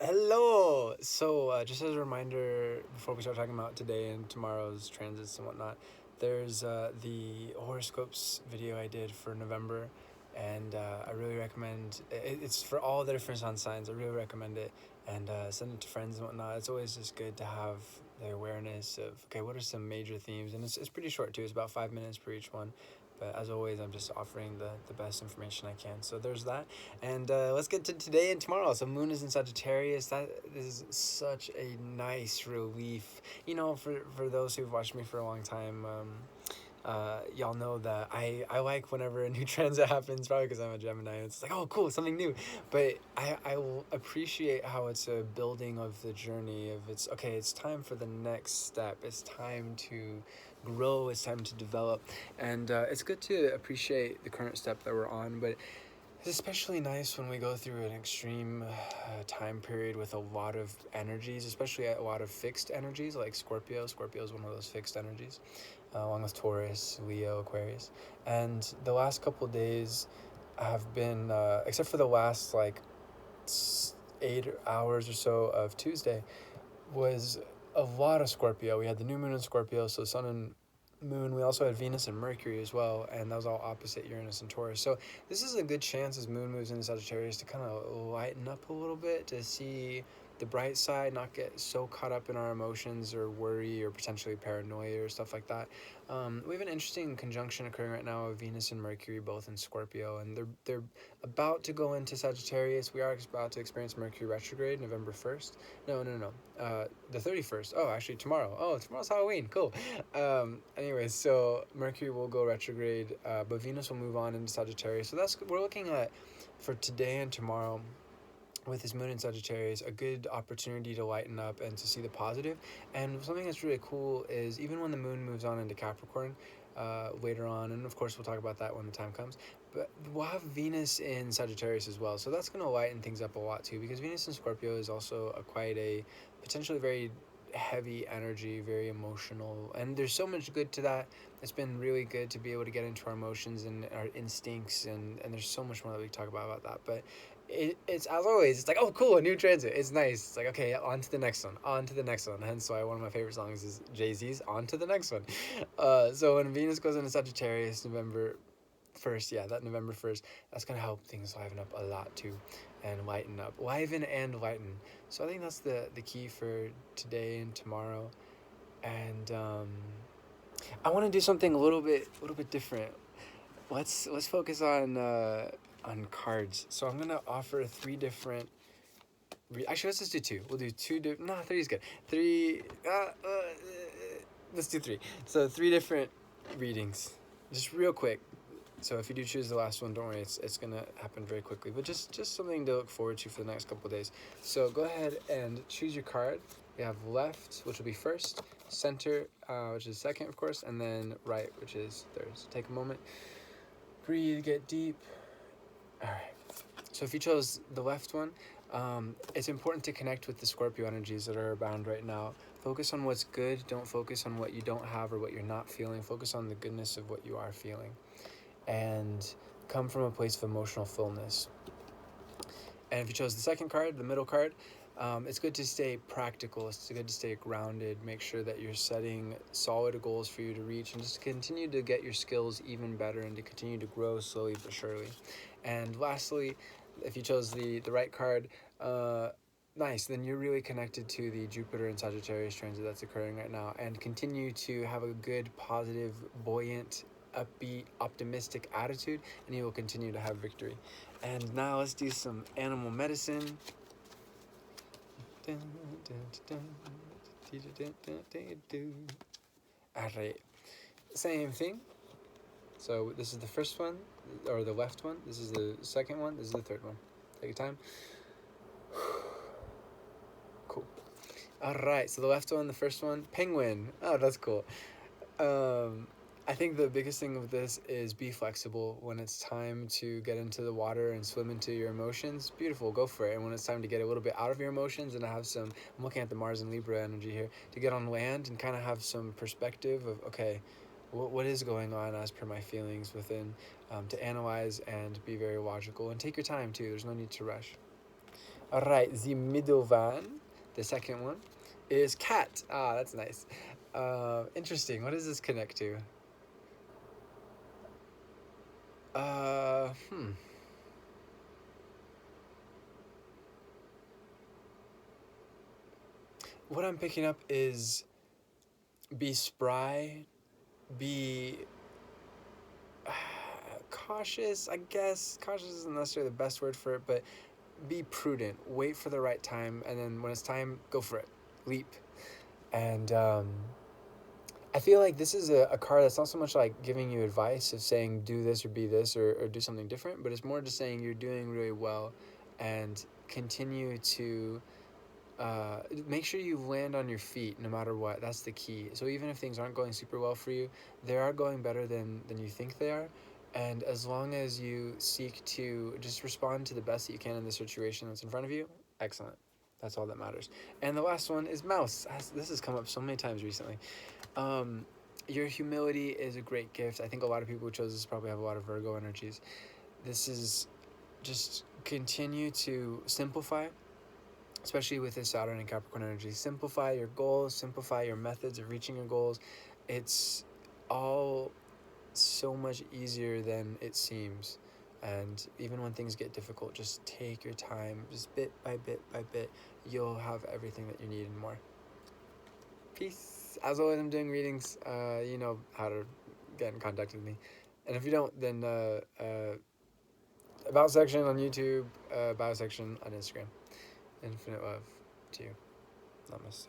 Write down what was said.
Hello! Just as a reminder, before we start talking about today and tomorrow's transits and whatnot, there's the horoscopes video I did for November, and I really recommend it's for all the different sun signs. I really recommend it, and send it to friends and whatnot. It's always just good to have the awareness of, okay, what are some major themes? And it's pretty short too, it's about 5 minutes per each one. But as always, I'm just offering the best information I can. So there's that. And let's get to today and tomorrow. So Moon is in Sagittarius. That is such a nice relief. For those who've watched me for a long time, y'all know that I like whenever a new transit happens, probably because I'm a Gemini. It's like, oh, cool, something new. But I will appreciate how it's a building of the journey of it's time for the next step. It's time to grow. It's time to develop. And it's good to appreciate the current step that we're on. But it's especially nice when we go through an extreme time period with a lot of energies, especially a lot of fixed energies like Scorpio. Scorpio is one of those fixed energies, along with Taurus, Leo, Aquarius. And the last couple of days have been, except for the last 8 hours or so of Tuesday, was a lot of Scorpio. We had the new moon in Scorpio, so Sun and Moon. We also had Venus and Mercury as well, and that was all opposite Uranus and Taurus. So this is a good chance as Moon moves into Sagittarius to kind of lighten up a little bit, to see the bright side, not get so caught up in our emotions or worry or potentially paranoia or stuff like that. We have an interesting conjunction occurring right now of Venus and Mercury both in Scorpio, and they're about to go into Sagittarius. We are about to experience Mercury retrograde November 1st. No. The 31st. Oh, actually tomorrow. Oh, tomorrow's Halloween. Cool. Anyways, so Mercury will go retrograde, but Venus will move on into Sagittarius. So we're looking at, for today and tomorrow, with his moon in Sagittarius, a good opportunity to lighten up and to see the positive. And something that's really cool is even when the moon moves on into Capricorn later on, and of course we'll talk about that when the time comes, but we'll have Venus in Sagittarius as well. So that's going to lighten things up a lot too, because Venus in Scorpio is also quite a potentially very heavy energy, very emotional, and there's so much good to that. It's been really good to be able to get into our emotions and our instincts, and there's so much more that we can talk about that. But it's as always, it's like, oh, cool, a new transit. It's nice. It's like, okay, on to the next one, on to the next one. Hence why one of my favorite songs is Jay-Z's On to the Next One. So when Venus goes into Sagittarius November 1st, yeah, that November 1st, that's going to help things liven up a lot too, and lighten up. Liven and lighten. So I think that's the key for today and tomorrow. And I want to do something a little bit different. Let's focus on cards. So I'm gonna offer three different. Actually, let's just do two. We'll do two. No, three is good. Three. Let's do three. So three different readings, just real quick. So if you do choose the last one, don't worry, it's gonna happen very quickly. But just something to look forward to for the next couple of days. So go ahead and choose your card. We have left, which will be first, center, which is second, of course, and then right, which is third. So take a moment, breathe, get deep. All right. So if you chose the left one, it's important to connect with the Scorpio energies that are abound right now. Focus on what's good. Don't focus on what you don't have or what you're not feeling. Focus on the goodness of what you are feeling, and come from a place of emotional fullness. And if you chose the second card, the middle card, it's good to stay practical. It's good to stay grounded. Make sure that you're setting solid goals for you to reach, and just continue to get your skills even better and to continue to grow slowly but surely. And lastly, if you chose the right card, nice, then you're really connected to the Jupiter and Sagittarius transit that's occurring right now, and continue to have a good, positive, buoyant, upbeat, optimistic attitude, and you will continue to have victory. And now let's do some animal medicine. Alright, same thing. So this is the first one, or the left one. This is the second one. This is the third one. Take your time. Cool. Alright, so the left one, the first one, penguin. Oh, that's cool. I think the biggest thing with this is be flexible. When it's time to get into the water and swim into your emotions, beautiful, go for it. And when it's time to get a little bit out of your emotions and have some, I'm looking at the Mars and Libra energy here, to get on land and kind of have some perspective of, okay, what is going on as per my feelings within, to analyze and be very logical. And take your time too, there's no need to rush. All right, the middle one, the second one, is cat. Ah, that's nice. Interesting. What does this connect to? Uh, hmm. What I'm picking up is be spry, be cautious, I guess. Cautious isn't necessarily the best word for it, but be prudent. Wait for the right time, and then when it's time, go for it. Leap. And I feel like this is a card that's not so much like giving you advice of saying do this or be this or do something different, but it's more just saying you're doing really well and continue to make sure you land on your feet no matter what. That's the key. So even if things aren't going super well for you, they are going better than you think they are. And as long as you seek to just respond to the best that you can in the situation that's in front of you, excellent. That's all that matters. And the last one is mouse. This has come up so many times recently. Um, your humility is a great gift. I think a lot of people who chose this probably have a lot of Virgo energies. This is just continue to simplify, especially with this Saturn and Capricorn energy. Simplify your goals, simplify your methods of reaching your goals. It's all so much easier than it seems. And even when things get difficult, just take your time, just bit by bit by bit, you'll have everything that you need and more. Peace. As always, I'm doing readings. You know how to get in contact with me. And if you don't, then about section on YouTube, bio section on Instagram. Infinite love to you. Namaste.